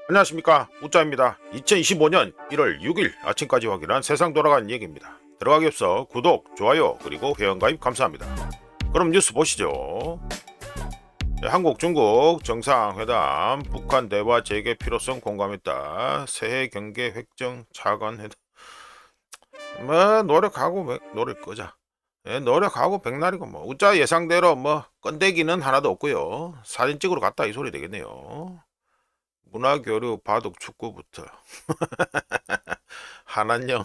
안녕하십니까, 우짜입니다. 2025년 1월 6일 아침까지 확인한 세상 돌아간 얘기입니다. 들어가기 앞서 구독, 좋아요, 그리고 회원가입 감사합니다. 그럼 뉴스 보시죠. 네, 한국, 중국 정상회담, 북한 대화 재개 필요성 공감했다. 새해 경계 획정 차관회담. 노력하고 노력 끄자. 노력하고 백날이고 우짜 예상대로 건데기는 하나도 없고요. 사진 찍으러 갔다 이 소리 되겠네요. 문화교류 바둑 축구부터 한한령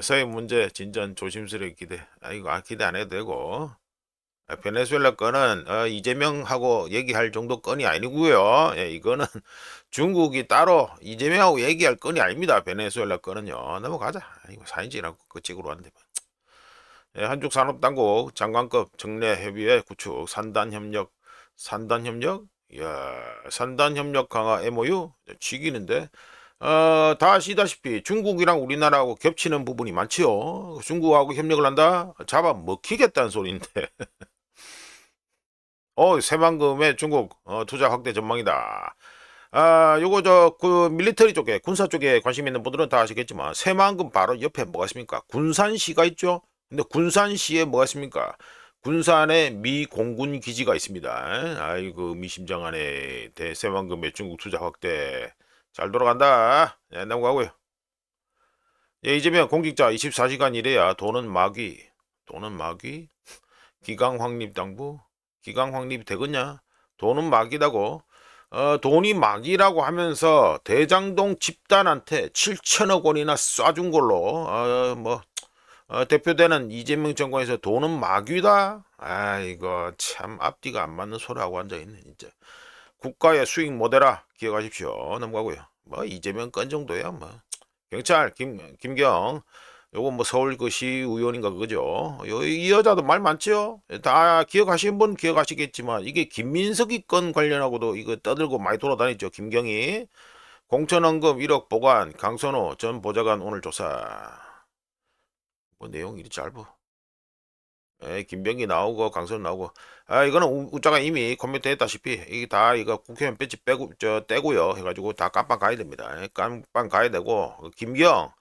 서해 문제 진전 조심스레 기대. 이거 기대 안 해도 되고. 베네수엘라 건은 이재명하고 얘기할 정도 건이 아니고요. 이거는 중국이 따로 이재명하고 얘기할 건이 아닙니다. 베네수엘라 건은요. 넘어가자. 이거 사인지라고 그 찍으러 왔는데. 한국 산업당국 장관급 정례협의회 구축 산단협력. 이야, 산단협력 강화 MOU 죽이는데. 다 아시다시피 중국이랑 우리나라하고 겹치는 부분이 많지요. 중국하고 협력을 한다? 잡아먹히겠다는 소리인데. 새만금의 중국 투자 확대 전망이다. 요거 그 밀리터리 쪽에 군사 쪽에 관심 있는 분들은 다 아시겠지만 새만금 바로 옆에 뭐가 있습니까? 군산시가 있죠. 근데 군산시에 뭐가 있습니까? 군산에 미 공군 기지가 있습니다. 아이고 미심장하네. 새만금의 중국 투자 확대 잘 돌아간다. 넘어가고요. 이재명 공직자 24시간 일해야 돈은 마귀. 기강 확립 당부. 기강 확립이 되겠냐? 돈은 마귀다고. 돈이 마귀라고 하면서 대장동 집단한테 7천억 원이나 쏴준 걸로 대표되는 이재명 정권에서 돈은 마귀다. 이거 참 앞뒤가 안 맞는 소리하고 앉아있네 진짜. 국가의 수익 모델아 기억하십시오. 넘어가고요. 이재명 건 정도야 경찰 김경 요거 서울 그 시의원인가 그거죠. 이 여자도 말 많죠. 다 기억하시는 분 기억하시겠지만 이게 김민석이 건 관련하고도 이거 떠들고 많이 돌아다녔죠. 김경이 공천원금 1억 보관 강선호 전 보좌관 오늘 조사. 내용 이리 짧어. 김병기 나오고 강선호 나오고. 이거는 우짜가 이미 코멘트 했다시피 이게 다 이거 국회의원 배지 빼고 떼고요 해가지고 다 깜빵 가야 됩니다. 깜빵 가야 되고 김경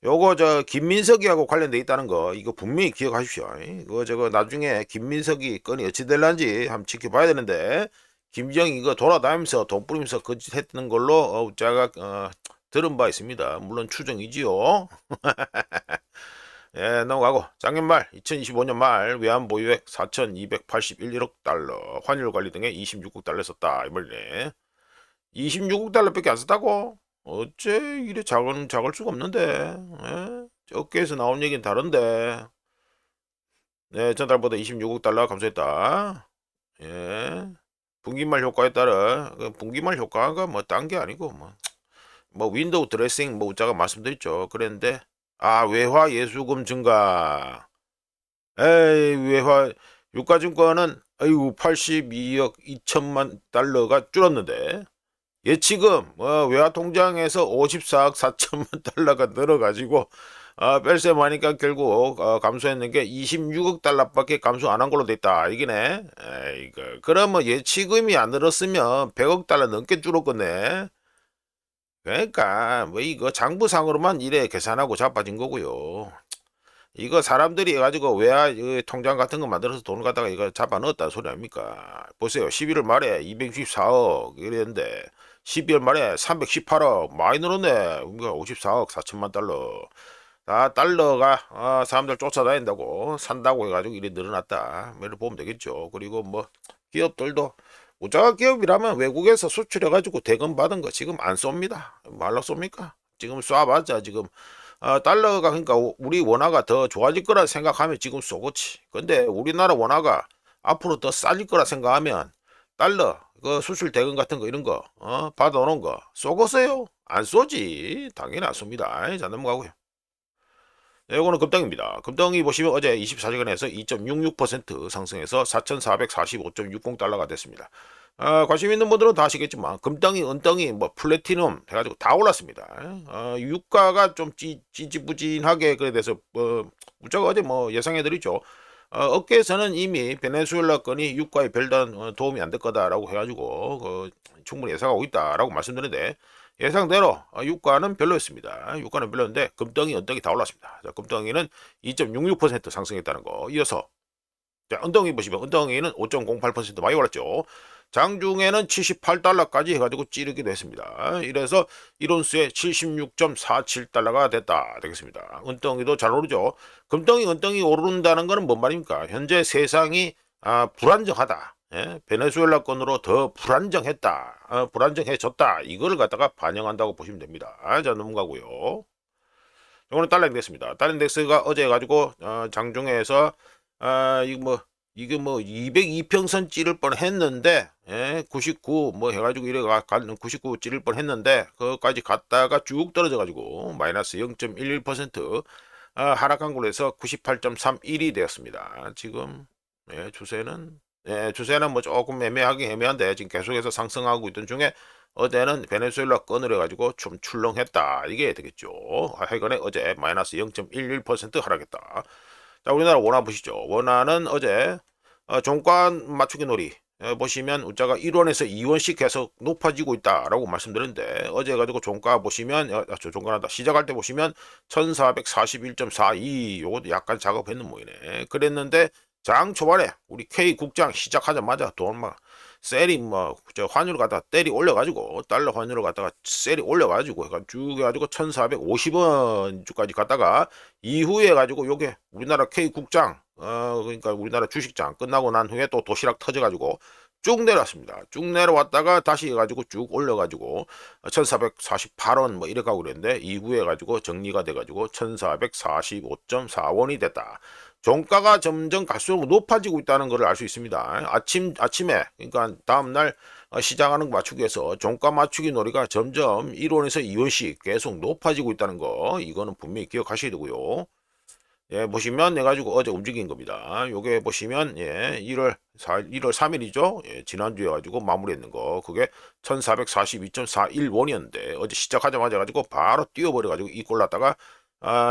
요거 김민석이하고 관련돼 있다는 거 이거 분명히 기억하십시오. 이거 나중에 김민석이 건이 어찌 될란지 한번 지켜봐야 되는데 김정이 이거 돌아다니면서 돈 뿌리면서 거짓 했던 걸로 제가 들은 바 있습니다. 물론 추정이지요. 넘어가고 작년 말 2025년 말 외환 보유액 4,281억 달러 환율 관리 등에 26억 달러 썼다 이 말이네. 26억 달러밖에 안 썼다고? 어째 이래 작을 수가 없는데. 어깨에서 나온 얘기는 다른데. 전달보다 26억 달러 감소했다. 분기말 효과에 따라 분기말 효과가 딴 게 아니고 윈도우 드레싱 우자가 말씀드렸죠. 그랬는데 외화 예수금 증가. 외화 유가증권은 82억 2천만 달러가 줄었는데 예치금 외화 통장에서 54억 4천만 달러가 늘어가지고 뺄셈하니까 결국 감소했는 게 26억 달러밖에 감소 안 한 걸로 됐다 이기네. 그러면 예치금이 안 늘었으면 100억 달러 넘게 줄었겠네. 그러니까 이거 장부상으로만 이래 계산하고 자빠진 거고요. 이거 사람들이 해가지고 외화 통장 같은 거 만들어서 돈을 갖다가 이거 잡아 넣었다는 소리 아닙니까? 보세요. 11월 말에 264억 이랬는데 12월 말에 318억 많이 늘었네. 우리가 54억 4천만 달러. 다 달러가 사람들 쫓아다닌다고 산다고 해가지고 이래 늘어났다. 이렇게 보면 되겠죠. 그리고 기업들도 우자가 기업이라면 외국에서 수출해가지고 대금 받은 거 지금 안 쏩니다. 말로 쏩니까? 지금 쏴봤자 지금 달러가 그러니까 우리 원화가 더 좋아질 거라 생각하면 지금 쏘고치. 근데 우리나라 원화가 앞으로 더 싸질 거라 생각하면 달러 그 수출 대금 같은 거 이런 거 받아오는 거 쏘겠어요? 안 쏘지. 당연히 안 쏩니다. 자 넘어가고요. 이거는 급등입니다. 급등이 보시면 어제 24시간에서 2.66% 상승해서 4,445.60달러가 됐습니다. 관심 있는 분들은 다 아시겠지만 금덩이, 은덩이, 플래티넘 해가지고 다 올랐습니다. 유가가 좀 찌찌부진하게 그래 돼서 우리가 어제 예상해드리죠. 업계에서는 이미 베네수엘라 건이 유가에 별다른 도움이 안 될 거다라고 해가지고 충분히 예상하고 있다라고 말씀드렸는데 예상대로 유가는 별로였습니다. 유가는 별로인데 금덩이 언덕이 다 올랐습니다. 자, 금덩이는 2.66% 상승했다는 거. 이어서 자, 은덩이 보시면 은덩이는 5.08% 많이 올랐죠. 장중에는 78달러까지 해가지고 찌르기도 했습니다. 이래서 1온스에 76.47달러가 됐다 되겠습니다. 은덩이도 잘 오르죠. 금덩이 은덩이 오른다는 것은 뭔 말입니까? 현재 세상이 불안정하다. 예? 베네수엘라 건으로 더 불안정했다. 불안정해졌다. 이거를 갖다가 반영한다고 보시면 됩니다. 자, 넘어가고요. 이거는 달러 인덱스입니다. 달러 인덱스가 어제 해가지고 장중에서 이게 뭐 202평선 찌를 뻔했는데 99 뭐 해가지고 가는 99 찌를 뻔했는데 그거까지 갔다가 쭉 떨어져가지고 마이너스 0.11% 하락한 걸로 해서 98.31이 되었습니다. 지금 추세는 뭐 조금 애매한데 지금 계속해서 상승하고 있던 중에 어제는 베네수엘라 건을 해가지고 좀 출렁했다 이게 되겠죠. 하여간에 어제 마이너스 0.11% 하락했다. 자, 우리나라 원화 보시죠. 원화는 어제 종가 맞추기 놀이 보시면 우자가 1원에서 2원씩 계속 높아지고 있다라고 말씀드렸는데 어제 가지고 종가 보시면 종가란다 시작할 때 보시면 1441.42 요것도 약간 작업했는 모이네. 그랬는데 장 초반에 우리 K 국장 시작하자마자 돈 막 셀이 환율을 갖다가 때리 올려가지고 달러 환율을 갖다가 셀이 올려가지고 쭉 해가지고 1450원까지 갔다가 이후에 가지고 요게 우리나라 K 국장 그러니까 우리나라 주식장 끝나고 난 후에 또 도시락 터져가지고 쭉 내려왔습니다. 쭉 내려왔다가 다시 해가지고 쭉 올려가지고 1448원 뭐 이래 가고 그랬는데 이후에 가지고 정리가 돼가지고 1445.4원이 됐다. 종가가 점점 갈수록 높아지고 있다는 것을 알 수 있습니다. 아침에 그러니까 다음날 시장하는 거 맞추기 위해서 종가 맞추기 놀이가 점점 1원에서 2원씩 계속 높아지고 있다는 거 이거는 분명히 기억하셔야 되고요. 예, 보시면 해가지고 어제 움직인 겁니다. 요게 보시면 1월 3일이죠. 예, 지난주에 가지고 마무리했는 거 그게 1442.41원이었는데 어제 시작하자마자 가지고 바로 뛰어버려 가지고 이 꼴 났다가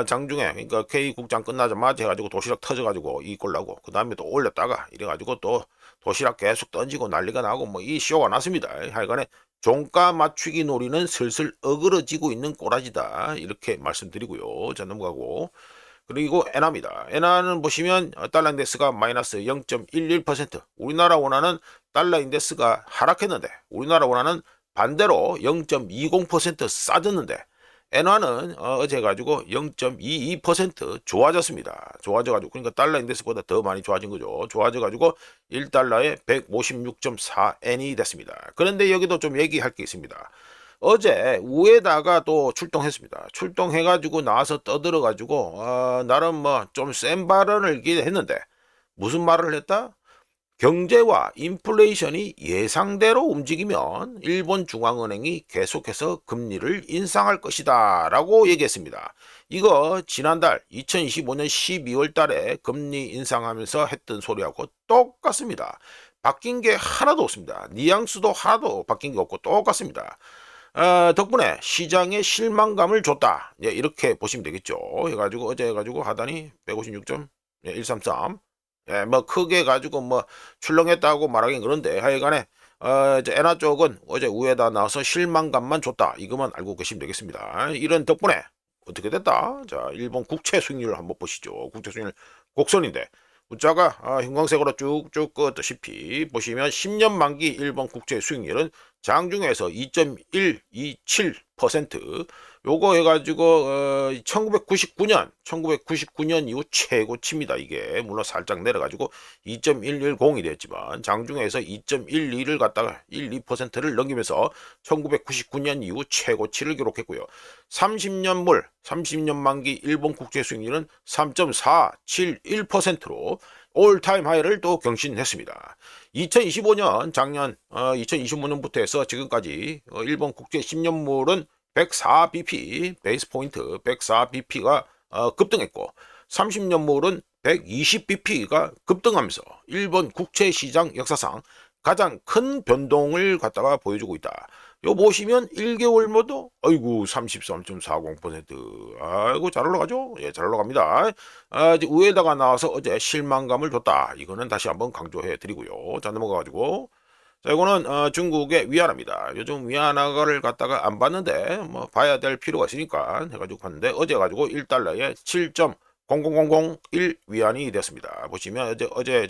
장중에 그러니까 K 국장 끝나자마자 해가지고 도시락 터져가지고 이 꼴 나고 그 다음에 또 올렸다가 이래가지고 또 도시락 계속 던지고 난리가 나고 뭐 이 쇼가 났습니다. 하여간에 종가 맞추기 놀이는 슬슬 어그러지고 있는 꼬라지다 이렇게 말씀드리고요. 자, 넘어가고 그리고 엔화입니다. 엔화는 보시면 달러 인덱스가 마이너스 0.11% 우리나라 원화는 달러 인덱스가 하락했는데 우리나라 원화는 반대로 0.20% 싸졌는데 엔화는 어제 가지고 0.22% 좋아졌습니다. 좋아져가지고 그러니까 달러 인덱스보다 더 많이 좋아진 거죠. 좋아져가지고 1달러에 156.4엔이 됐습니다. 그런데 여기도 좀 얘기할 게 있습니다. 어제 우에다가 또 출동했습니다. 출동해가지고 나와서 떠들어가지고 나름 뭐 좀 센 발언을 했는데 무슨 말을 했다? 경제와 인플레이션이 예상대로 움직이면 일본 중앙은행이 계속해서 금리를 인상할 것이다 라고 얘기했습니다. 이거 지난달 2025년 12월 달에 금리 인상하면서 했던 소리하고 똑같습니다. 바뀐 게 하나도 없습니다. 뉘앙스도 하나도 바뀐 게 없고 똑같습니다. 덕분에 시장에 실망감을 줬다. 예, 이렇게 보시면 되겠죠. 해가지고 어제 해가지고 하다니 156.133. 예, 뭐 크게 가지고 뭐 출렁했다고 말하긴 그런데 하여간에 이제 엔화 쪽은 어제 우에다 나와서 실망감만 줬다. 이것만 알고 계시면 되겠습니다. 이런 덕분에 어떻게 됐다? 자, 일본 국채 수익률 한번 보시죠. 국채 수익률 곡선인데 문자가 형광색으로 쭉쭉 끄듯이 보시면 10년 만기 일본 국채 수익률은 장중에서 2.127% 요거 해가지고 1999년 이후 최고치입니다. 이게 물론 살짝 내려가지고 2.110이 됐지만 장중에서 2.12를 갖다가 12%를 넘기면서 1999년 이후 최고치를 기록했고요. 30년 만기 일본 국채 수익률은 3.471%로 올타임 하이를 또 경신했습니다. 2025년 작년 2025년부터 해서 지금까지 일본 국제 10년물은 104bp 베이스 포인트 104bp가 급등했고 30년물은 120bp가 급등하면서 일본 국채 시장 역사상 가장 큰 변동을 갖다가 보여주고 있다. 요 보시면 1개월 모두 아이고 33.40%. 아이고 잘 올라가죠? 예, 잘 올라갑니다. 이제 위에다가 나와서 어제 실망감을 줬다. 이거는 다시 한번 강조해 드리고요. 자, 넘어가 가지고 자, 이거는 중국의 위안화입니다. 요즘 위안화를 갖다가 안 봤는데 뭐 봐야 될 필요가 있으니까 해가지고 봤는데 어제 가지고 1달러에 7.00001 위안이 됐습니다. 보시면 어제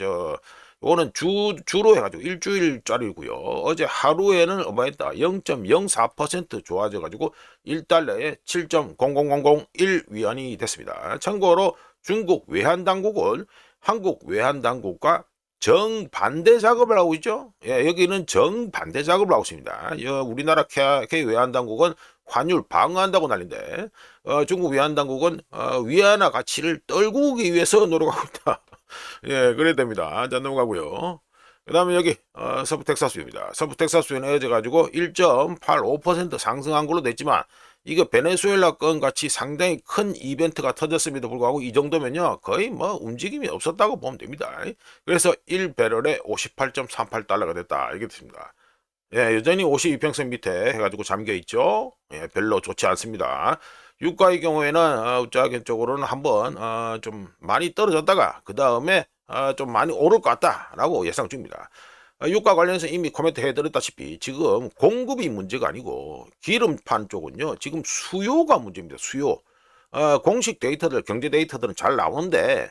이거는 주로 해가지고 일주일짜리고요. 어제 하루에는 얼마했다? 0.04% 좋아져 가지고 1달러에 7.00001 위안이 됐습니다. 참고로 중국 외환 당국은 한국 외환 당국과 정반대 작업을 하고 있죠. 예, 여기는 정반대 작업을 하고 있습니다. 우리나라 K 외환당국은 환율 방어한다고 난린데 중국 외환당국은 위안화 가치를 떨구기 위해서 노력하고 있다. 예, 그래야 됩니다. 자, 넘어가고요. 그 다음에 여기 서부 텍사스주입니다. 서부 텍사스주는 어제 가지고 1.85% 상승한 걸로 됐지만 이거 베네수엘라 건 같이 상당히 큰 이벤트가 터졌음에도 불구하고 이 정도면요 거의 뭐 움직임이 없었다고 보면 됩니다. 그래서 1배럴에 58.38달러가 됐다 이게 됐습니다. 예, 여전히 52평선 밑에 해가지고 잠겨 있죠. 예, 별로 좋지 않습니다. 유가의 경우에는 우짜겐 쪽으로는 한번 좀 많이 떨어졌다가 그 다음에 좀 많이 오를 것 같다라고 예상 중입니다. 유가 관련해서 이미 코멘트 해드렸다시피 지금 공급이 문제가 아니고 기름판 쪽은요 지금 수요가 문제입니다. 수요. 공식 데이터들 경제 데이터들은 잘 나오는데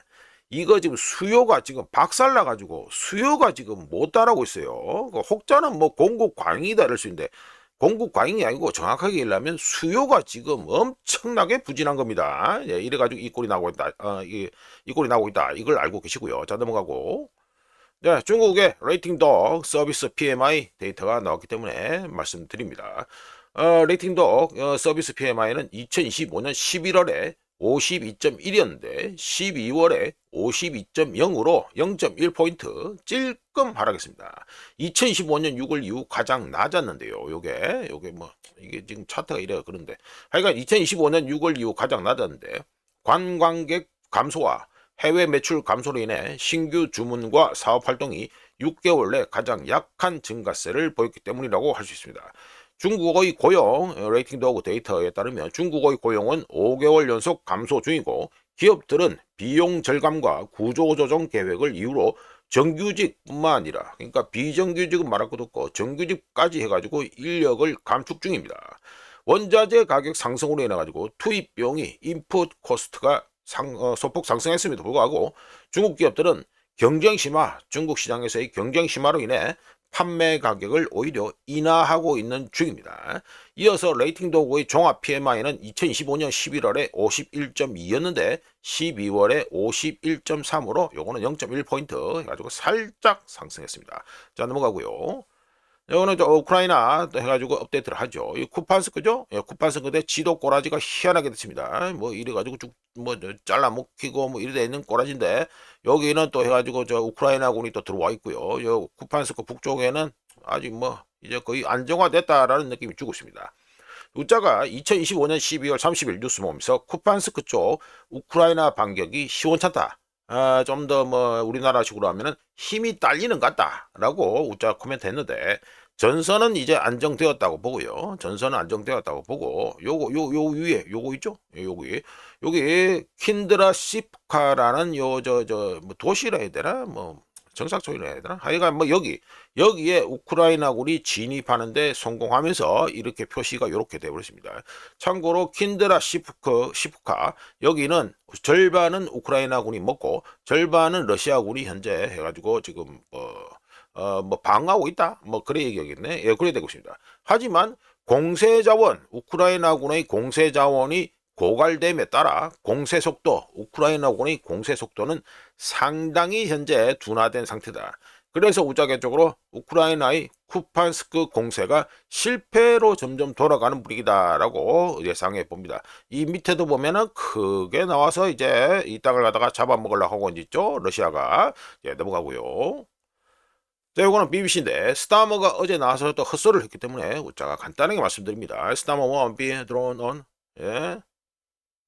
이거 지금 수요가 지금 박살나 가지고 수요가 지금 못 따라오고 있어요. 혹자는 뭐 공급 과잉이다 이럴 수 있는데 공급 과잉이 아니고 정확하게 얘기하면 수요가 지금 엄청나게 부진한 겁니다. 예, 이래 가지고 이 꼴이 나오고 있다. 이 꼴이 나오고 있다. 이걸 알고 계시고요. 자, 넘어가고. 네, 중국의 레이팅독 서비스 PMI 데이터가 나왔기 때문에 말씀드립니다. 레이팅독 서비스 PMI는 2025년 11월에 52.1이었는데 12월에 52.0으로 0.1포인트 찔끔 하락했습니다. 2015년 6월 이후 가장 낮았는데요. 요게 뭐 이게 지금 차트가 이래요. 그런데 하여간 2025년 6월 이후 가장 낮았는데 관광객 감소와 해외 매출 감소로 인해 신규 주문과 사업 활동이 6개월 내 가장 약한 증가세를 보였기 때문이라고 할 수 있습니다. 중국의 고용 레이팅도그 데이터에 따르면 중국의 고용은 5개월 연속 감소 중이고 기업들은 비용 절감과 구조 조정 계획을 이유로 정규직뿐만 아니라 그러니까 비정규직은 말할 것도 없고 정규직까지 해가지고 인력을 감축 중입니다. 원자재 가격 상승으로 인해 가지고 투입 비용이 인풋 코스트가 소폭 상승했음에도 불구하고 중국 기업들은 경쟁 심화, 중국 시장에서의 경쟁 심화로 인해 판매 가격을 오히려 인하하고 있는 중입니다. 이어서 레이팅 도구의 종합 PMI는 2025년 11월에 51.2였는데 12월에 51.3으로 요거는 0.1포인트 해가지고 살짝 상승했습니다. 자, 넘어가고요. 이거는 우크라이나 해가지고 업데이트를 하죠. 이 쿠판스크죠? 예, 쿠판스크 대 지도 꼬라지가 희한하게 됐습니다. 뭐 이래가지고 뭐 잘라 먹히고 뭐 이래 있는 꼬라지인데 여기는 또 해가지고 우크라이나군이 또 들어와 있고요. 요 쿠판스크 북쪽에는 아직 뭐 이제 거의 안정화됐다라는 느낌이 주고 있습니다. 우자가 2025년 12월 30일 뉴스모임에서 쿠판스크 쪽 우크라이나 반격이 시원찮다. 좀 더 뭐 우리나라식으로 하면은 힘이 딸리는 것 같다라고 우자 코멘트 했는데 전선은 이제 안정되었다고 보고요. 전선은 안정되었다고 보고 요 위에 요거 있죠? 여기 킨드라 시프카라는 요 뭐 도시라 해야 되나? 뭐 정착촌이라 해야 되나? 하여간 뭐 여기에 우크라이나군이 진입하는데 성공하면서 이렇게 표시가 이렇게 되어버렸습니다. 참고로 킨드라 시프카 여기는 절반은 우크라이나군이 먹고 절반은 러시아군이 현재 해가지고 지금 뭐 방어하고 있다. 뭐 그래 얘기하겠네. 예, 그래 되고 있습니다. 하지만 공세자원 우크라이나군의 공세자원이 고갈됨에 따라 공세 속도 우크라이나군의 공세 속도는 상당히 현재 둔화된 상태다. 그래서 우자계적으로 우크라이나의 쿠판스크 공세가 실패로 점점 돌아가는 분위기다라고 예상해 봅니다. 이 밑에도 보면은 크게 나와서 이제 이 땅을 갖다가 잡아먹으려고 하고 있죠. 러시아가. 예, 넘어가고요. 자, 이거는 BBC인데 스타머가 어제 나와서 또 헛소리를 했기 때문에 우자가 간단하게 말씀드립니다. 스타머 won't be drawn on. 예.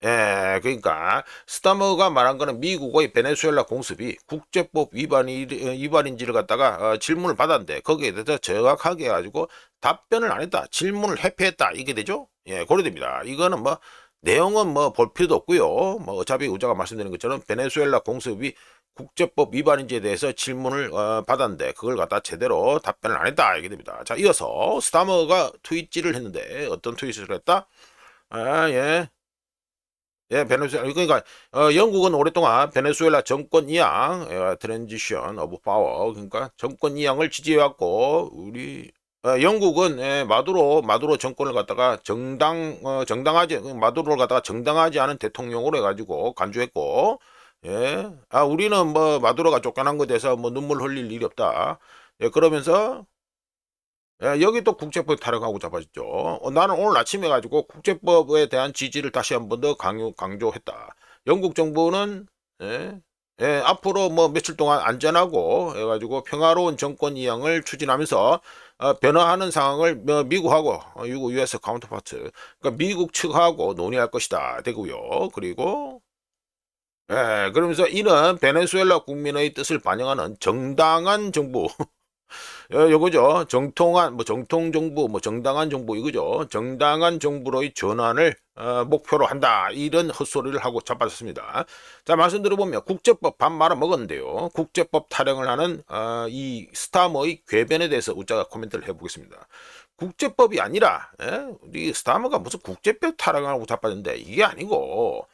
예, 그러니까 스타머가 말한 거는 미국의 베네수엘라 공습이 국제법 위반인지를 갖다가 질문을 받았는데 거기에 대해서 정확하게 해가지고 답변을 안 했다. 질문을 회피했다. 이게 되죠? 예, 고려됩니다. 이거는 뭐 내용은 뭐 볼 필요도 없고요. 뭐 어차피 우자가 말씀드린 것처럼 베네수엘라 공습이 국제법 위반인지에 대해서 질문을 받았는데 그걸 갖다 제대로 답변을 안 했다. 이게 됩니다. 자, 이어서 스타머가 트윗질을 했는데 어떤 트윗을 했다? 아, 예. 예, 베네수엘라. 그러니까 영국은 오랫동안 베네수엘라 정권 이양, 트랜지션 오브 파워, 그러니까 정권 이양을 지지해왔고 우리 영국은 마두로 정권을 갖다가 정당하지 마두로를 갖다가 정당하지 않은 대통령으로 해가지고 간주했고, 예, 우리는 뭐 마두로가 쫓겨난 것에 대해서 뭐 눈물 흘릴 일이 없다. 예, 그러면서 여기 또 국제법 타령하고 잡아졌죠. 나는 오늘 아침에 가지고 국제법에 대한 지지를 다시 한 번 더 강조했다. 영국 정부는 앞으로 뭐 며칠 동안 안전하고 해가지고 평화로운 정권 이양을 추진하면서 변화하는 상황을 미국하고 미국 US 카운터파트, 그러니까 미국 측하고 논의할 것이다 되고요. 그리고 그러면서 이는 베네수엘라 국민의 뜻을 반영하는 정당한 정부 요거죠. 정통한 뭐 정통 정부 뭐 정당한 정부 이거죠. 정당한 정부로의 전환을 목표로 한다. 이런 헛소리를 하고 자빠졌습니다. 자, 말씀 들어보면 국제법 반 말아 먹었는데요. 국제법 타령을 하는 이 스타머의 궤변에 대해서 우자가 코멘트를 해보겠습니다. 국제법이 아니라 우리 스타머가 무슨 국제법 타령하고 자빠졌는데 이게 아니고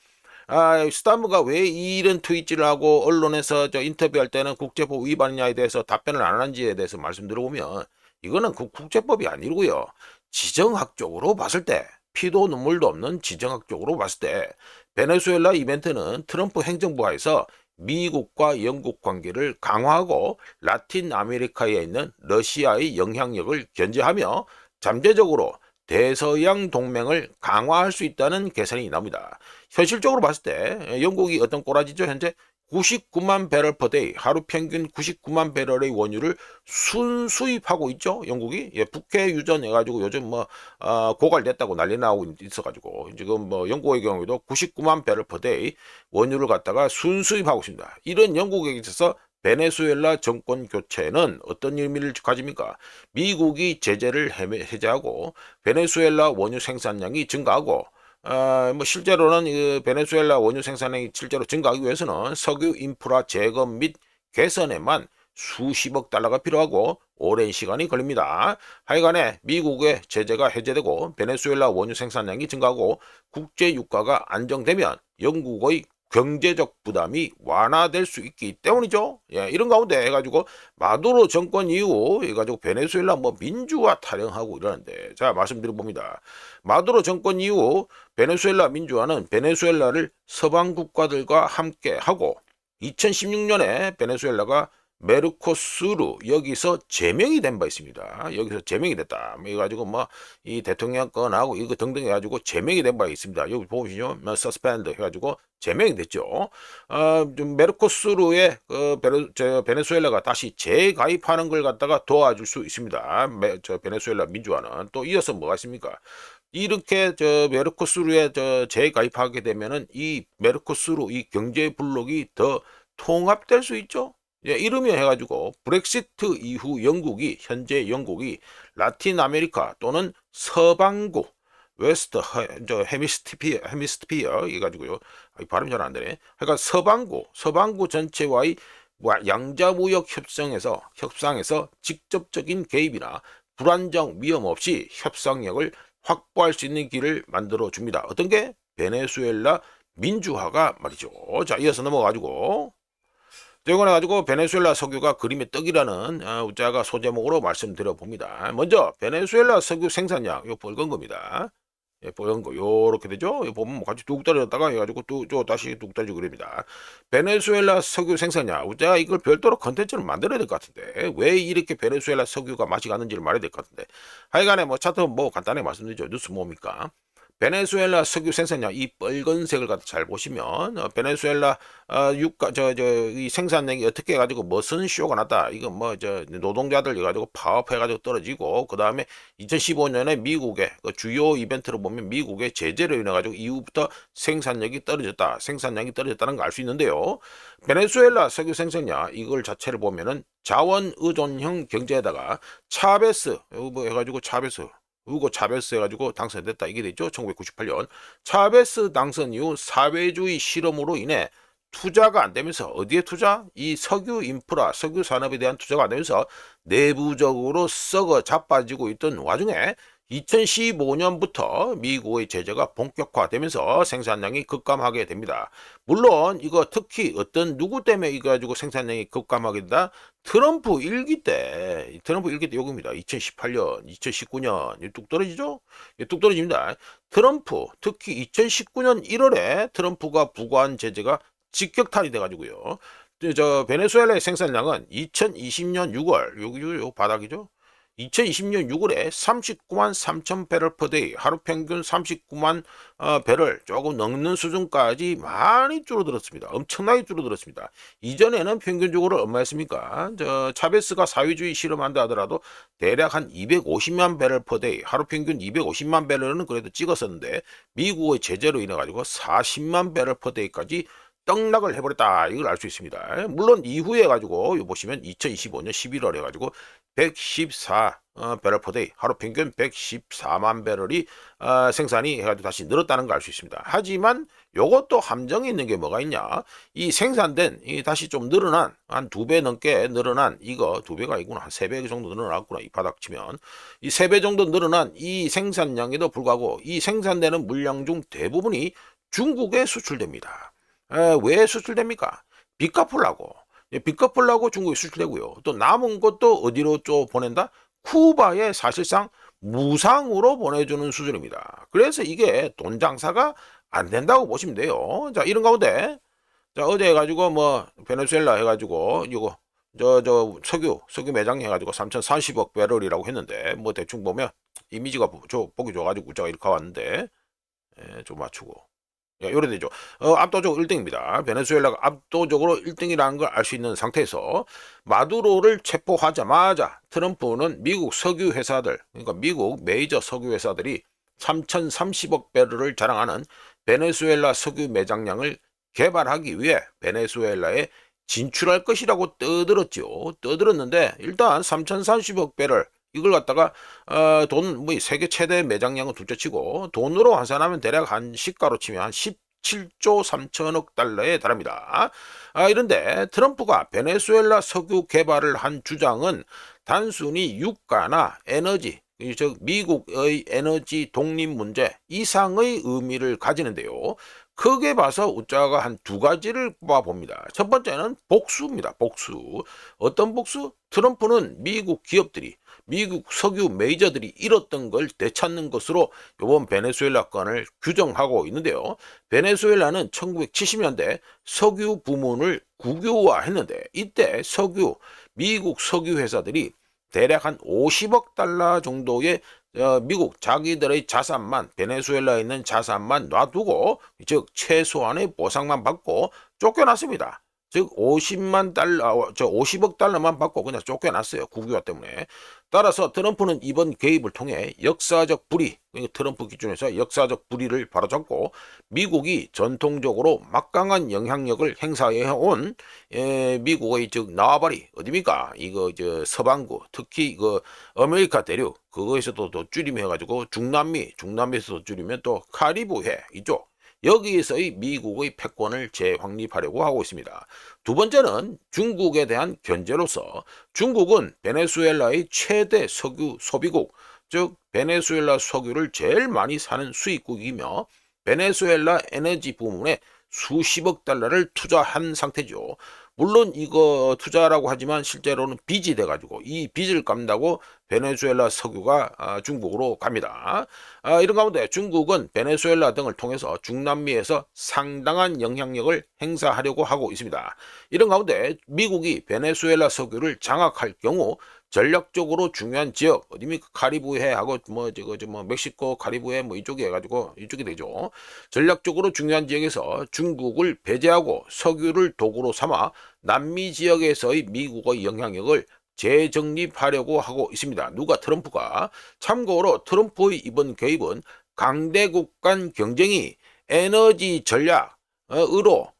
스타무가 왜 이런 트윗질을 하고 언론에서 인터뷰할 때는 국제법 위반이냐에 대해서 답변을 안 하는지에 대해서 말씀 들어보면 이거는 국제법이 아니고요. 지정학적으로 봤을 때 피도 눈물도 없는 지정학적으로 봤을 때 베네수엘라 이벤트는 트럼프 행정부 하에서 미국과 영국 관계를 강화하고 라틴 아메리카에 있는 러시아의 영향력을 견제하며 잠재적으로 대서양 동맹을 강화할 수 있다는 계산이 나옵니다. 현실적으로 봤을 때 영국이 어떤 꼬라지죠? 현재 99만 배럴 per day, 하루 평균 99만 배럴의 원유를 순수입하고 있죠. 영국이 북해 유전해가지고 요즘 뭐 고갈됐다고 난리 나고 있어가지고 지금 뭐 영국의 경우에도 99만 배럴 per day 원유를 갖다가 순수입하고 있습니다. 이런 영국에 있어서 베네수엘라 정권 교체는 어떤 의미를 가집니까? 미국이 제재를 해제하고 베네수엘라 원유 생산량이 증가하고 뭐 실제로는 그 베네수엘라 원유 생산량이 실제로 증가하기 위해서는 석유 인프라 재건 및 개선에만 수십억 달러가 필요하고 오랜 시간이 걸립니다. 하여간에 미국의 제재가 해제되고 베네수엘라 원유 생산량이 증가하고 국제 유가가 안정되면 영국의 경제적 부담이 완화될 수 있기 때문이죠. 예, 이런 가운데 해가지고 마두로 정권 이후 해가지고 베네수엘라 뭐 민주화 타령하고 이러는데 자 말씀드려 봅니다. 마두로 정권 이후 베네수엘라 민주화는 베네수엘라를 서방 국가들과 함께 하고 2016년에 베네수엘라가 메르코스루 여기서 제명이 된 바 있습니다. 여기서 제명이 됐다. 해가지고 뭐 이 대통령권하고 이거 등등 해가지고 제명이 된 바 있습니다. 여기 보시죠. 서스펜드 해가지고 제명이 됐죠. 메르코스루에 베네수엘라가 다시 재가입하는 걸 갖다가 도와줄 수 있습니다. 베네수엘라 민주화는 또 이어서 뭐가 있습니까? 이렇게 메르코스루에 재가입하게 되면은 이 메르코스루 이 경제 블록이 더 통합될 수 있죠. 예, 이름이 해가지고 브렉시트 이후 현재 영국이 라틴 아메리카 또는 서방구 웨스트 헤미스피어 해가지고요. 발음 잘 안 되네. 그러니까 서방구 전체와의 양자무역 협상에서 직접적인 개입이나 불안정 위험 없이 협상력을 확보할 수 있는 길을 만들어 줍니다. 어떤 게? 베네수엘라 민주화가 말이죠. 자, 이어서 넘어가지고 이번에 가지고 베네수엘라 석유가 그림의 떡이라는 우자가 소제목으로 말씀드려 봅니다. 먼저 베네수엘라 석유 생산량 요 붉은 겁니다. 예, 붉은 거 요렇게 되죠. 보면 뭐 같이 뚝 떨어졌다가 해가지고 또 다시 뚝 떨어지고 그럽니다. 베네수엘라 석유 생산량 우자가 이걸 별도로 컨텐츠를 만들어야 될 것 같은데 왜 이렇게 베네수엘라 석유가 맛이 가는지를 말해야 될 것 같은데 하여간에 뭐 차트 뭐 간단하게 말씀드리죠. 뉴스 뭡니까? 베네수엘라 석유 생산량 이 빨간색을 갖다 잘 보시면 베네수엘라 유가 이 생산량이 어떻게 해가지고 무슨 쇼가 났다. 이거 뭐 노동자들 해가지고 파업해가지고 떨어지고 그 다음에 2015년에 미국의 그 주요 이벤트를 보면 미국의 제재로 인해 가지고 이후부터 생산량이 떨어졌다는 걸 알 수 있는데요. 베네수엘라 석유 생산량 이걸 자체를 보면은 자원 의존형 경제에다가 차베스 뭐 해가지고 후고 차베스 해가지고 당선됐다. 이게 됐죠. 1998년. 차베스 당선 이후 사회주의 실험으로 인해 투자가 안 되면서 어디에 투자? 이 석유 인프라, 석유 산업에 대한 투자가 안 되면서 내부적으로 썩어 자빠지고 있던 와중에 2015년부터 미국의 제재가 본격화되면서 생산량이 급감하게 됩니다. 물론 이거 특히 어떤 누구 때문에 이거 가지고 생산량이 급감하게 된다? 트럼프 일기 때 요겁니다. 2018년, 2019년 뚝 떨어지죠? 뚝 떨어집니다. 트럼프 특히 2019년 1월에 트럼프가 부과한 제재가 직격탄이 돼가지고요. 베네수엘라의 생산량은 2020년 6월 요 바닥이죠. 2020년 6월에 39만 3천 배럴 per day 하루 평균 39만 배럴 조금 넘는 수준까지 많이 줄어들었습니다. 엄청나게 줄어들었습니다. 이전에는 평균적으로 얼마였습니까? 차베스가 사회주의 실험한다 하더라도 대략 한 250만 배럴 per day 하루 평균 250만 배럴은 그래도 찍었었는데 미국의 제재로 인해 가지고 40만 배럴 per day까지 떡락을 해버렸다. 이걸 알 수 있습니다. 물론 이후에 가지고 보시면 2025년 11월에 가지고 114 배럴 per day 하루 평균 114만 배럴이 생산이 해가지고 다시 늘었다는 걸 알 수 있습니다. 하지만 요것도 함정이 있는 게 뭐가 있냐? 이 생산된 다시 좀 늘어난 한 2배 넘게 늘어난 이거 2배가 아니구나 한 3배 정도 늘어났구나 이 바닥 치면 이 3배 정도 늘어난 이 생산량에도 불구하고 이 생산되는 물량 중 대부분이 중국에 수출됩니다. 왜 수출됩니까? 빚 갚으려고. 빚 갚으려고 중국에 수출되고요. 또 남은 것도 어디로 좀 보낸다? 쿠바에 사실상 무상으로 보내주는 수준입니다. 그래서 이게 돈 장사가 안 된다고 보시면 돼요. 자, 이런 가운데, 자, 어제 해가지고 뭐, 베네수엘라 해가지고, 이거, 석유 매장 해가지고 3,040억 배럴이라고 했는데, 뭐 대충 보면, 이미지가 보기 좋아가지고 우자가 이렇게 왔는데, 좀 맞추고. 요래 되죠. 압도적으로 1등입니다. 베네수엘라가 압도적으로 1등이라는 걸 알 수 있는 상태에서 마두로를 체포하자마자 트럼프는 미국 석유 회사들, 그러니까 미국 메이저 석유 회사들이 3,030억 배럴을 자랑하는 베네수엘라 석유 매장량을 개발하기 위해 베네수엘라에 진출할 것이라고 떠들었죠. 떠들었는데 일단 3,030억 배럴 이걸 갖다가 돈 뭐 세계 최대 매장량은 둘째치고 돈으로 환산하면 대략 한 시가로 치면 한 17조 3천억 달러에 달합니다. 이런데 트럼프가 베네수엘라 석유 개발을 한 주장은 단순히 유가나 에너지 즉 미국의 에너지 독립 문제 이상의 의미를 가지는데요. 크게 봐서 우자가 한 2가지를 봅니다. 첫 번째는 복수입니다. 복수. 어떤 복수? 트럼프는 미국 기업들이 미국 석유 메이저들이 잃었던 걸 되찾는 것으로 이번 베네수엘라 건을 규정하고 있는데요. 베네수엘라는 1970년대 석유 부문을 국유화했는데 이때 미국 석유 회사들이 대략 한 50억 달러 정도의 미국 자기들의 자산만 베네수엘라에 있는 자산만 놔두고 즉 최소한의 보상만 받고 쫓겨났습니다. 즉 50억 달러만 받고 그냥 쫓겨났어요. 국유화 때문에. 따라서 트럼프는 이번 개입을 통해 역사적 불의, 트럼프 기준에서 역사적 불의를 바로잡고 미국이 전통적으로 막강한 영향력을 행사해온 미국의 즉 나와바리 어디입니까? 이거 서반구 특히 이거 아메리카 대륙 그거에서도 또 줄임해가지고 중남미에서도 줄이면 또 카리브해 이쪽. 여기에서의 미국의 패권을 재확립하려고 하고 있습니다. 두 번째는 중국에 대한 견제로서 중국은 베네수엘라의 최대 석유 소비국, 즉 베네수엘라 석유를 제일 많이 사는 수입국이며 베네수엘라 에너지 부문에 수십억 달러를 투자한 상태죠. 물론 이거 투자라고 하지만 실제로는 빚이 돼가지고 이 빚을 갚는다고 베네수엘라 석유가 중국으로 갑니다. 이런 가운데 중국은 베네수엘라 등을 통해서 중남미에서 상당한 영향력을 행사하려고 하고 있습니다. 이런 가운데 미국이 베네수엘라 석유를 장악할 경우 전략적으로 중요한 지역 어디입니까? 카리브해하고 뭐 멕시코 카리브해 뭐 이쪽이 해가지고 이쪽이 되죠. 전략적으로 중요한 지역에서 중국을 배제하고 석유를 도구로 삼아 남미 지역에서의 미국의 영향력을 재정립하려고 하고 있습니다. 누가? 트럼프가. 참고로 트럼프의 이번 개입은 강대국 간 경쟁이 에너지 전략으로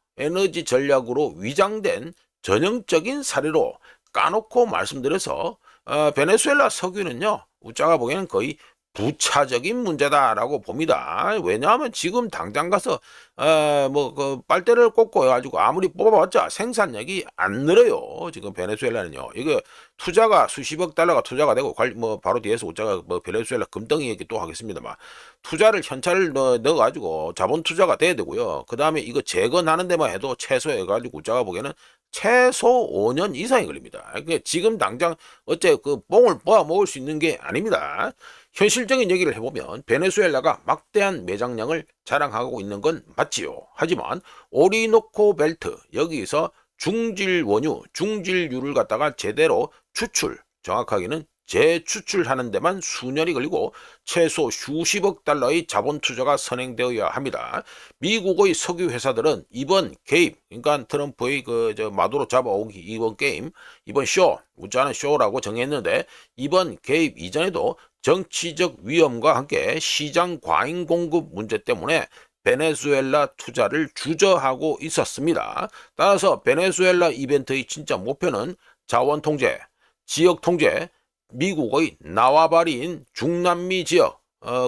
위장된 전형적인 사례로 까놓고 말씀드려서 베네수엘라 석유는요, 우짜가 보기에는 거의 부차적인 문제다라고 봅니다. 왜냐하면 지금 당장 가서 그 빨대를 꽂고 해가지고 아무리 뽑아봤자 생산력이 안 늘어요. 지금 베네수엘라는요. 이거 투자가 수십억 달러가 투자가 되고 뭐 바로 뒤에서 우짜가 뭐 베네수엘라 금덩이 얘기 또 하겠습니다만 투자를 현찰을 넣어가지고 자본 투자가 돼야 되고요. 그 다음에 이거 재건하는 데만 해도 최소 해가지고 우짜가 보기에는 최소 5년 이상이 걸립니다. 그러니까 지금 당장 어째 그 뽕을 뽑아 먹을 수 있는 게 아닙니다. 현실적인 얘기를 해보면 베네수엘라가 막대한 매장량을 자랑하고 있는 건 맞지요. 하지만 오리노코 벨트 여기서 중질 원유, 중질유를 갖다가 제대로 정확하게는 재추출하는 데만 수년이 걸리고 최소 수십억 달러의 자본 투자가 선행되어야 합니다. 미국의 석유 회사들은 이번 개입, 그러니까 트럼프의 마두로 잡아오기 이번 게임, 이번 쇼, 우짜는 쇼라고 정했는데 이번 개입 이전에도 정치적 위험과 함께 시장 과잉 공급 문제 때문에 베네수엘라 투자를 주저하고 있었습니다. 따라서 베네수엘라 이벤트의 진짜 목표는 자원 통제, 지역 통제, 미국의 나와바리인 중남미 지역,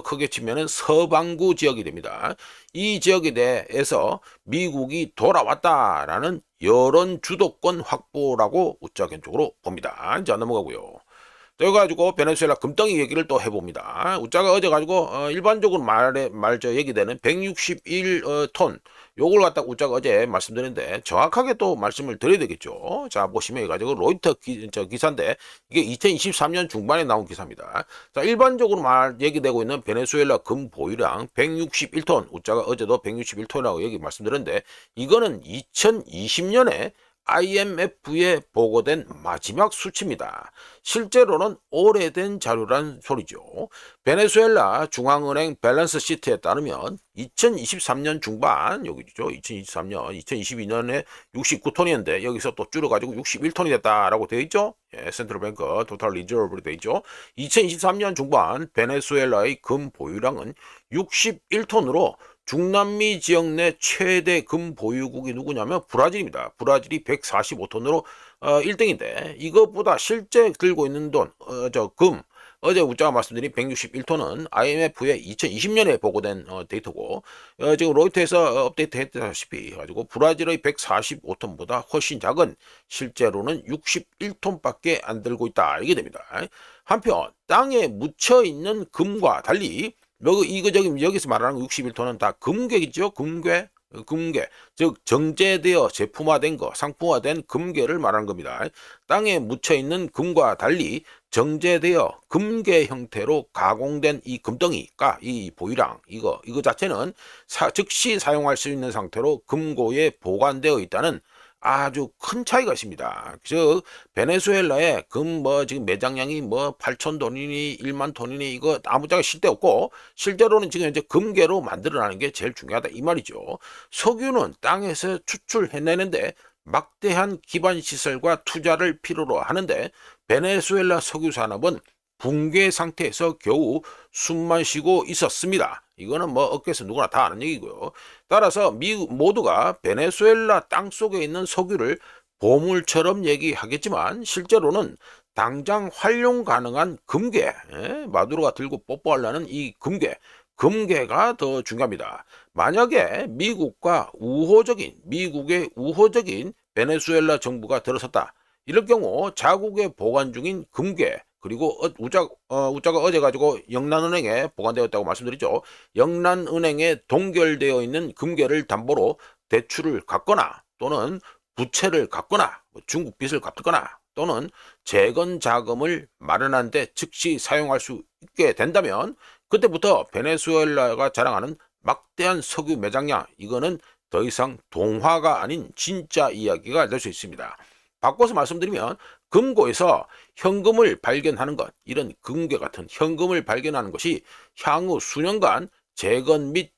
크게 치면은 서반구 지역이 됩니다. 이 지역에 대해서 미국이 돌아왔다라는 여론 주도권 확보라고 우짜겐적으로 봅니다. 이제 넘어가고요. 그래가지고 베네수엘라 금덩이 얘기를 또 해봅니다. 우짜가 어제 가지고 일반적으로 얘기되는 161톤 요걸 갖다 우짜가 어제 말씀드렸는데 정확하게 또 말씀을 드려야 되겠죠. 자 보시면 해가지고 로이터 기사인데 이게 2023년 중반에 나온 기사입니다. 자 일반적으로 얘기되고 있는 베네수엘라 금 보유량 161톤 우짜가 어제도 161톤이라고 얘기 말씀드렸는데 이거는 2020년에 IMF에 보고된 마지막 수치입니다. 실제로는 오래된 자료란 소리죠. 베네수엘라 중앙은행 밸런스 시트에 따르면 2023년 중반, 여기죠. 2023년, 2022년에 69톤이었는데 여기서 또 줄여가지고 61톤이 됐다라고 되어 있죠. 예, 센트럴뱅크 토탈 리저브로 되어 있죠. 2023년 중반 베네수엘라의 금 보유량은 61톤으로 중남미 지역 내 최대 금 보유국이 누구냐면 브라질입니다. 브라질이 145톤으로 1등인데 이것보다 실제 들고 있는 돈, 금 어제 우짜가 말씀드린 161톤은 IMF의 2020년에 보고된 데이터고 지금 로이터에서 업데이트 했다시피 해가지고 브라질의 145톤보다 훨씬 작은 실제로는 61톤밖에 안 들고 있다 이게 됩니다. 한편 땅에 묻혀 있는 금과 달리 여기서 말하는 61톤은 다 금괴이죠. 금괴. 즉 정제되어 제품화된 거, 상품화된 금괴를 말하는 겁니다. 땅에 묻혀있는 금과 달리 정제되어 금괴 형태로 가공된 이 금덩이가 이 보유량 이거 자체는 즉시 사용할 수 있는 상태로 금고에 보관되어 있다는 아주 큰 차이가 있습니다. 즉 베네수엘라의 금 지금 매장량이 8천 톤이니 1만 톤이니 이거 아무짝에 쓸데없고 실제로는 지금 현재 금괴로 만들어내는 게 제일 중요하다 이 말이죠. 석유는 땅에서 추출해내는데 막대한 기반 시설과 투자를 필요로 하는데 베네수엘라 석유 산업은 붕괴 상태에서 겨우 숨만 쉬고 있었습니다. 이거는 업계에서 누구나 다 아는 얘기고요. 따라서 미국 모두가 베네수엘라 땅 속에 있는 석유를 보물처럼 얘기하겠지만 실제로는 당장 활용 가능한 금괴, 마두로가 들고 뽀뽀하려는 이 금괴가 더 중요합니다. 만약에 미국의 우호적인 베네수엘라 정부가 들어섰다. 이럴 경우 자국에 보관 중인 금괴 그리고 우짜가 어제 가지고 영란은행에 보관되었다고 말씀드리죠. 영란은행에 동결되어 있는 금괴를 담보로 대출을 갖거나 또는 부채를 갖거나 중국 빚을 갚거나 또는 재건 자금을 마련한 데 즉시 사용할 수 있게 된다면 그때부터 베네수엘라가 자랑하는 막대한 석유 매장량 이거는 더 이상 동화가 아닌 진짜 이야기가 될 수 있습니다. 바꿔서 말씀드리면 금고에서 현금을 발견하는 것, 이런 금괴 같은 현금을 발견하는 것이 향후 수년간 재건 및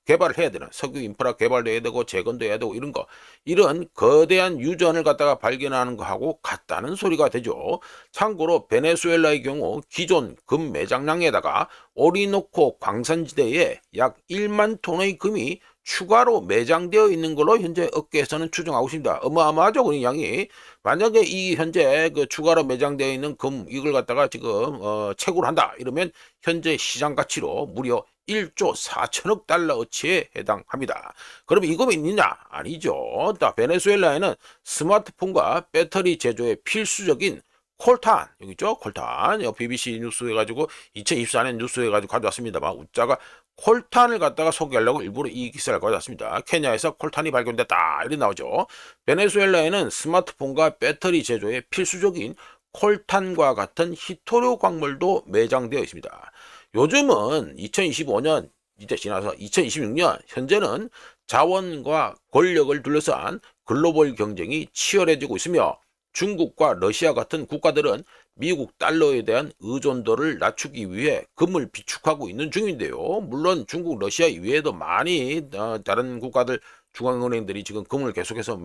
개발을 해야 되는, 석유 인프라 개발도 해야 되고 재건도 해야 되고 이런 거, 이런 거대한 유전을 갖다가 발견하는 거하고 같다는 소리가 되죠. 참고로 베네수엘라의 경우 기존 금 매장량에다가 오리노코 광산지대에 약 1만 톤의 금이 추가로 매장되어 있는 걸로 현재 업계에서는 추정하고 있습니다. 어마어마하죠, 그 양이. 만약에 이 현재 그 추가로 매장되어 있는 금 이걸 갖다가 지금 채굴 한다 이러면 현재 시장 가치로 무려 1조 4천억 달러어치에 해당합니다. 그럼 이 금이 있느냐? 아니죠. 베네수엘라에는 스마트폰과 배터리 제조에 필수적인 콜탄, 여기 있죠? 콜탄. BBC 뉴스 해가지고 2024년 뉴스 해가지고 가져왔습니다만 우자가 콜탄을 갖다가 소개하려고 일부러 이 기사를 가져왔습니다. 케냐에서 콜탄이 발견됐다 이렇게 나오죠. 베네수엘라에는 스마트폰과 배터리 제조에 필수적인 콜탄과 같은 히토류 광물도 매장되어 있습니다. 요즘은 2025년 이제 지나서 2026년 현재는 자원과 권력을 둘러싼 글로벌 경쟁이 치열해지고 있으며 중국과 러시아 같은 국가들은 미국 달러에 대한 의존도를 낮추기 위해 금을 비축하고 있는 중인데요. 물론 중국, 러시아 이외에도 많이 다른 국가들 중앙은행들이 지금 금을 계속해서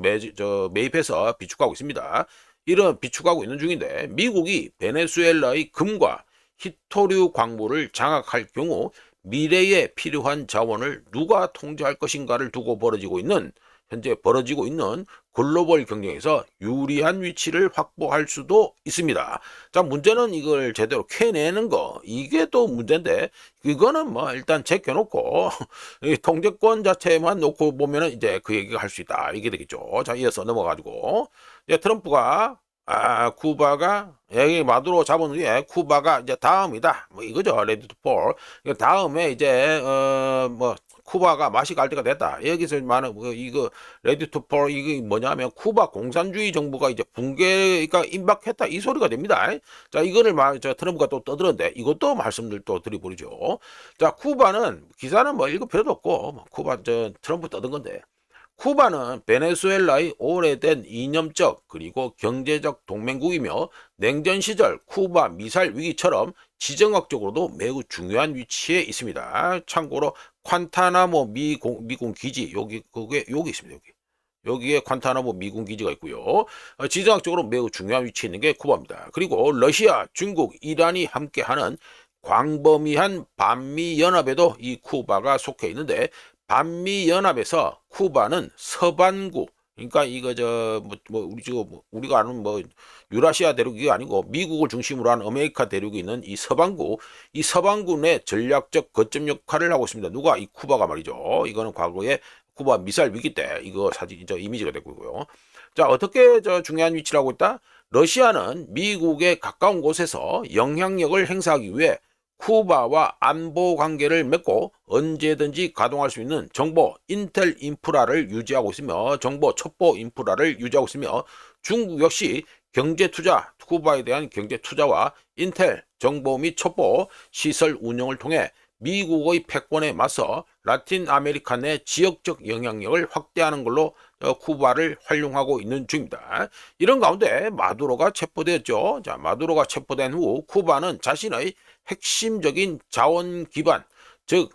매입해서 비축하고 있습니다. 이런 비축하고 있는 중인데 미국이 베네수엘라의 금과 히토류 광물을 장악할 경우 미래에 필요한 자원을 누가 통제할 것인가를 두고 현재 벌어지고 있는 글로벌 경쟁에서 유리한 위치를 확보할 수도 있습니다. 자, 문제는 이걸 제대로 캐내는 거, 이게 또 문제인데, 이거는 뭐 일단 제껴놓고 통제권 자체만 놓고 보면은 이제 그 얘기가 할 수 있다 이게 되겠죠. 자, 이어서 넘어가지고 이제 트럼프가 쿠바가 여기 마두로 잡은 후에 쿠바가 이제 다음이다 뭐 이거죠. 레디 투 폴. 다음에 이제 쿠바가 맛이 갈 때가 됐다. 여기서 말하는 이거 레디 투 폴 이게 뭐냐면 쿠바 공산주의 정부가 이제 붕괴가 임박했다 이 소리가 됩니다. 자, 이거를 트럼프가 또 떠들었는데 이것도 말씀들 또 드려보리죠. 자, 쿠바는 기사는 뭐 읽을 필요도 없고 쿠바 트럼프 떠든 건데. 쿠바는 베네수엘라의 오래된 이념적 그리고 경제적 동맹국이며 냉전 시절 쿠바 미사일 위기처럼 지정학적으로도 매우 중요한 위치에 있습니다. 참고로 콴타나모 미군 기지 여기 있습니다. 여기에 콴타나모 미군 기지가 있고요. 지정학적으로 매우 중요한 위치에 있는 게 쿠바입니다. 그리고 러시아, 중국, 이란이 함께하는 광범위한 반미 연합에도 이 쿠바가 속해 있는데 반미연합에서 쿠바는 서반구, 그러니까 이거 우리가 아는 유라시아 대륙이 아니고 미국을 중심으로 한 아메리카 대륙이 있는 이 서반구 내 전략적 거점 역할을 하고 있습니다. 누가? 이 쿠바가 말이죠. 이거는 과거에 쿠바 미사일 위기 때 이거 사진 이미지가 되고요. 자, 어떻게 중요한 위치를 하고 있다? 러시아는 미국에 가까운 곳에서 영향력을 행사하기 위해 쿠바와 안보 관계를 맺고 언제든지 가동할 수 있는 정보 인텔 인프라를 유지하고 있으며 정보 첩보 인프라를 유지하고 있으며 중국 역시 경제 투자, 쿠바에 대한 경제 투자와 인텔 정보 및 첩보 시설 운영을 통해 미국의 패권에 맞서 라틴 아메리카 내 지역적 영향력을 확대하는 걸로 쿠바를 활용하고 있는 중입니다. 이런 가운데 마두로가 체포되었죠. 자, 마두로가 체포된 후 쿠바는 자신의 핵심적인 자원 기반, 즉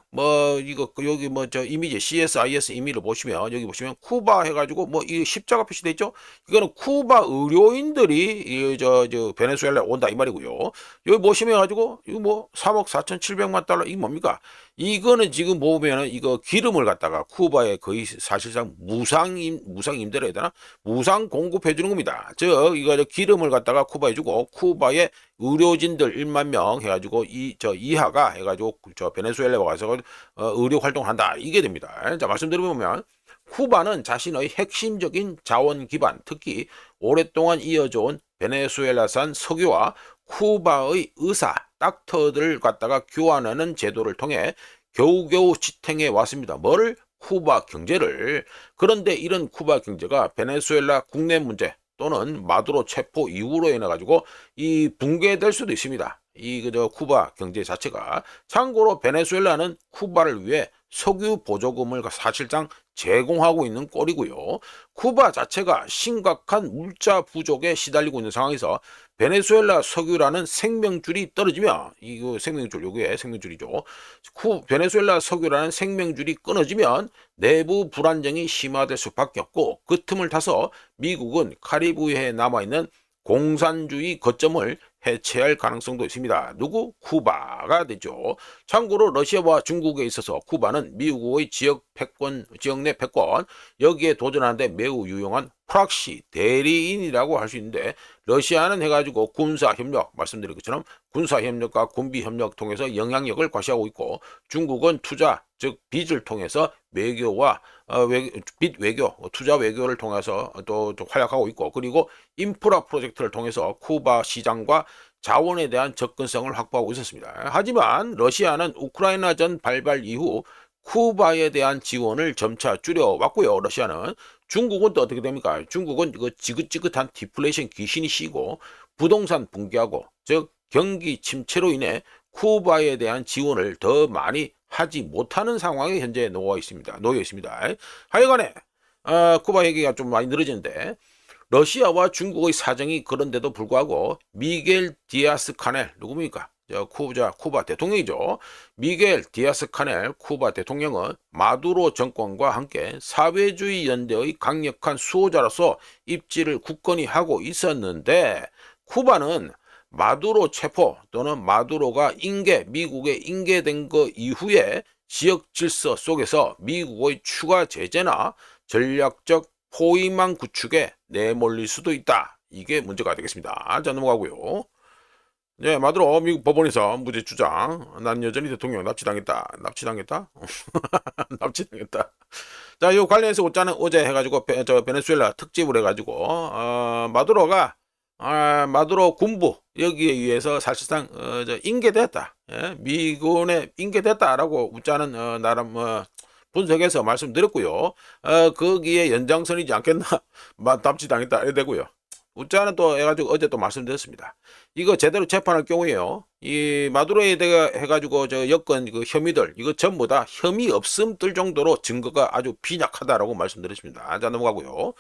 여기 이미지 CSIS 이미지를 보시면 여기 보시면 쿠바 해가지고 이 십자가 표시돼 있죠. 이거는 쿠바 의료인들이 베네수엘라에 온다 이 말이고요. 여기 보시면 가지고 이거 3억 4,700만 달러 이게 뭡니까? 이거는 지금 보면은 이거 기름을 갖다가 쿠바에 거의 사실상 무상 임대를 해야 되나? 무상 공급해 주는 겁니다. 즉 이거 기름을 갖다가 쿠바에 주고 쿠바의 의료진들 1만 명 해가지고 이하가 해가지고 베네수엘라에 와서 의료 활동을 한다 이게 됩니다. 자, 말씀드리면 쿠바는 자신의 핵심적인 자원 기반, 특히 오랫동안 이어져온 베네수엘라산 석유와 쿠바의 의사, 닥터들을 갖다가 교환하는 제도를 통해 겨우겨우 지탱해 왔습니다. 뭐를? 쿠바 경제를. 그런데 이런 쿠바 경제가 베네수엘라 국내 문제 또는 마두로 체포 이후로 인해 가지고 이 붕괴될 수도 있습니다. 이 그저 쿠바 경제 자체가. 참고로 베네수엘라는 쿠바를 위해 석유 보조금을 사실상 제공하고 있는 꼴이고요. 쿠바 자체가 심각한 물자 부족에 시달리고 있는 상황에서 베네수엘라 석유라는 생명줄이 떨어지면, 이거 생명줄, 요게 생명줄이죠. 베네수엘라 석유라는 생명줄이 끊어지면 내부 불안정이 심화될 수밖에 없고, 그 틈을 타서 미국은 카리브해에 남아있는 공산주의 거점을 해체할 가능성도 있습니다. 누구? 쿠바가 되죠. 참고로 러시아와 중국에 있어서 쿠바는 미국의 지역 내 패권, 여기에 도전하는데 매우 유용한 프락시 대리인이라고 할 수 있는데, 러시아는 해가지고 군사협력, 말씀드린 것처럼 군사협력과 군비협력 통해서 영향력을 과시하고 있고, 중국은 투자, 즉 빚을 통해서 외교와 빚 외교, 투자 외교를 통해서 또 활약하고 있고, 그리고 인프라 프로젝트를 통해서 쿠바 시장과 자원에 대한 접근성을 확보하고 있었습니다. 하지만 러시아는 우크라이나전 발발 이후 쿠바에 대한 지원을 점차 줄여왔고요. 러시아는. 중국은 또 어떻게 됩니까? 중국은 이거 지긋지긋한 디플레이션 귀신이 시고 부동산 붕괴하고, 즉 경기 침체로 인해 쿠바에 대한 지원을 더 많이 하지 못하는 상황에 현재 놓여 있습니다. 하여간에 쿠바 얘기가 좀 많이 늘어지는데, 러시아와 중국의 사정이 그런데도 불구하고 미겔 디아스 카넬, 누굽니까? 쿠바 대통령이죠. 미겔 디아스 카넬 쿠바 대통령은 마두로 정권과 함께 사회주의 연대의 강력한 수호자로서 입지를 굳건히 하고 있었는데, 쿠바는 마두로 체포 또는 마두로가 미국에 인계된 것 이후에 지역 질서 속에서 미국의 추가 제재나 전략적 포위망 구축에 내몰릴 수도 있다. 이게 문제가 되겠습니다. 자, 넘어가고요. 네, 마두로 미국 법원에서 무죄 주장. 난 여전히 대통령 납치당했다. 납치당했다. 자, 이 관련해서 어제 해가지고 베네수엘라 특집을 해가지고 마두로가 마두로 군부 여기에 의해서 사실상 인계됐다. 예? 미군에 인계됐다라고 웃자는 나름 분석해서 말씀드렸고요. 거기에 연장선이지 않겠나 납치당했다 이래 되고요. 웃자는 또 해가지고 어제 또 말씀드렸습니다. 이거 제대로 재판할 경우에요, 이 마두로에 대해 해가지고 여건 그 혐의들, 이거 전부 다 혐의 없음 뜰 정도로 증거가 아주 빈약하다라고 말씀드렸습니다. 자, 넘어가고요.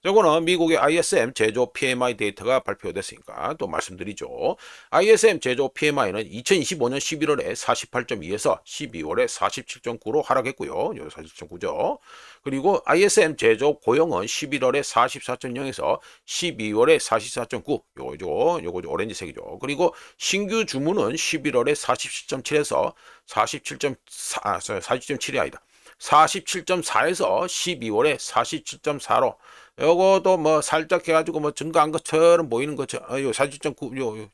저거는 미국의 ISM 제조 PMI 데이터가 발표됐으니까 또 말씀드리죠. ISM 제조 PMI는 2025년 11월에 48.2에서 12월에 47.9로 하락했고요. 여기 47.9죠. 그리고 ISM 제조 고용은 11월에 44.0에서 12월에 44.9. 요거 오렌지색이죠. 그리고 신규 주문은 11월에 47.7에서 47.7이 아니다. 47.4에서 12월에 47.4로, 요것도 뭐 살짝 해가지고 뭐 증가한 것처럼 보이는 거죠. 요 47.9, 요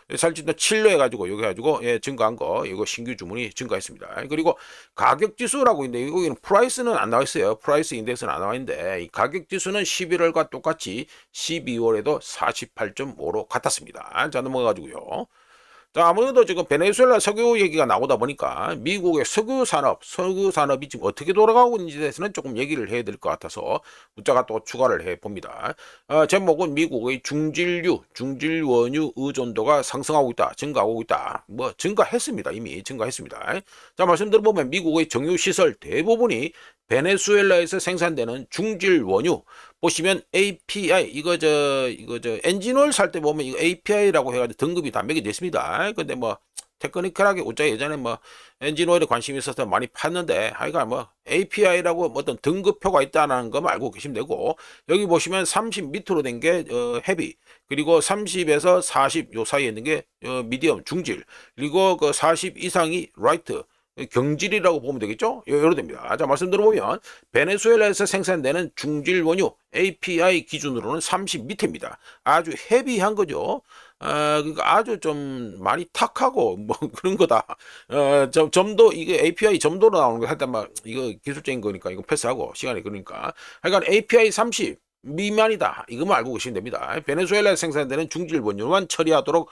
47.7로 해가지고 여기 해가지고 증가한 거, 이거 신규 주문이 증가했습니다. 그리고 가격 지수라고 있는데, 여기는 프라이스는 안 나와 있어요. 프라이스 인덱스는 안 나와 있는데, 이 가격 지수는 11월과 똑같이 12월에도 48.5로 같았습니다. 자, 넘어가가지고요. 자, 아무래도 지금 베네수엘라 석유 얘기가 나오다 보니까 미국의 석유 산업이 지금 어떻게 돌아가고 있는지에 대해서는 조금 얘기를 해야 될 것 같아서 문자가 또 추가를 해 봅니다. 제목은 미국의 중질원유 의존도가 상승하고 있다, 증가하고 있다. 뭐 증가했습니다. 이미 증가했습니다. 자, 말씀 들어보면 미국의 정유시설 대부분이 베네수엘라에서 생산되는 중질 원유, 보시면 API, 이거 엔진오일 살 때 보면 이거 API라고 해가지고 등급이 다 매겨져 있습니다. 근데 뭐 테크니컬하게 우짜 예전에 뭐 엔진오일에 관심이 있어서 많이 팠는데, 하여간 뭐 API라고 어떤 등급표가 있다는 것만 알고 계시면 되고, 여기 보시면 30 밑으로 된 게 헤비, 그리고 30에서 40 요 사이에 있는 게 미디엄 중질, 그리고 그 40 이상이 라이트 경질이라고 보면 되겠죠? 요로 됩니다. 자, 말씀 들어보면 베네수엘라에서 생산되는 중질 원유 API 기준으로는 30 밑입니다. 아주 헤비한 거죠. 그러니까 아주 좀 많이 탁하고 뭐 그런 거다. 점도, 이게 API 점도로 나오는 거 하여튼 막 이거 기술적인 거니까 이거 패스하고 시간이 그러니까. 하여간 API 30 미만이다, 이것만 알고 계시면 됩니다. 베네수엘라에 생산되는 중질 원유만 처리하도록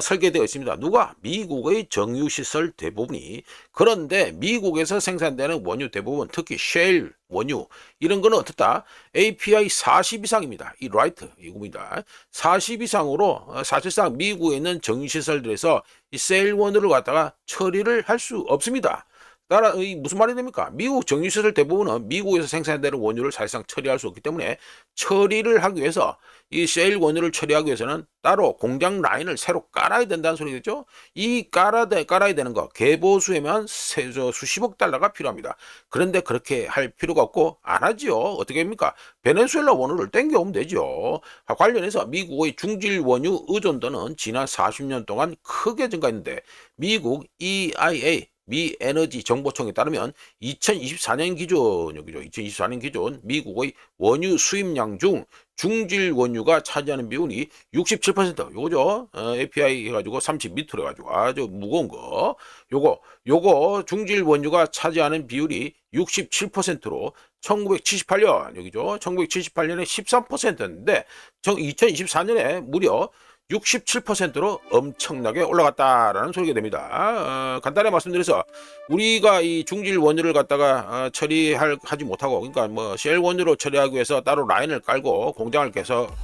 설계되어 있습니다. 누가? 미국의 정유시설 대부분이. 그런데 미국에서 생산되는 원유 대부분, 특히 셰일 원유 이런 거는 어떻다? API 40 이상입니다. 이 라이트 이겁니다. 40 이상으로 사실상 미국에 있는 정유시설들에서 이 셰일 원유를 갖다가 처리를 할 수 없습니다. 따라 무슨 말이 됩니까? 미국 정유시설 대부분은 미국에서 생산되는 원유를 사실상 처리할 수 없기 때문에 처리를 하기 위해서 이 셰일 원유를 처리하기 위해서는 따로 공장 라인을 새로 깔아야 된다는 소리겠죠? 이 깔아야 되는 거 개보수에만 수십억 달러가 필요합니다. 그런데 그렇게 할 필요가 없고 안 하지요. 어떻게 합니까? 베네수엘라 원유를 땡겨오면 되죠. 관련해서 미국의 중질 원유 의존도는 지난 40년 동안 크게 증가했는데 미국 EIA 미 에너지 정보청에 따르면 2024년 기준, 여기죠. 2024년 기준 미국의 원유 수입량 중 중질 원유가 차지하는 비율이 67%. 요거죠. API 해가지고 30미터 해가지고 아주 무거운 거. 요거 중질 원유가 차지하는 비율이 67%로 1978년, 여기죠. 1978년에 13%였는데 2024년에 무려 67%로 엄청나게 올라갔다라는 소리가 됩니다. 간단히 말씀드려서 우리가 이 중질 원유를 갖다가 처리하지 못하고, 그러니까 뭐 셰일 원유로 처리하기 위해서 따로 라인을 깔고 공장을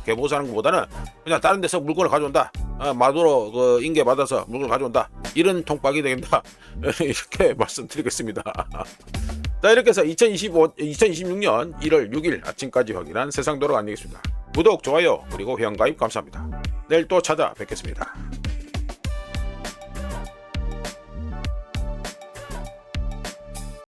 개보수하는 것보다는 그냥 다른 데서 물건을 가져온다. 마도로 그 인계 받아서 물건을 가져온다. 이런 통박이 되겠다. 이렇게 말씀드리겠습니다. 자, 이렇게 해서 2026년 1월 6일 아침까지 확인한 세상 도로 안내겠습니다. 구독, 좋아요, 그리고 회원가입 감사합니다. 내일 또 찾아뵙겠습니다.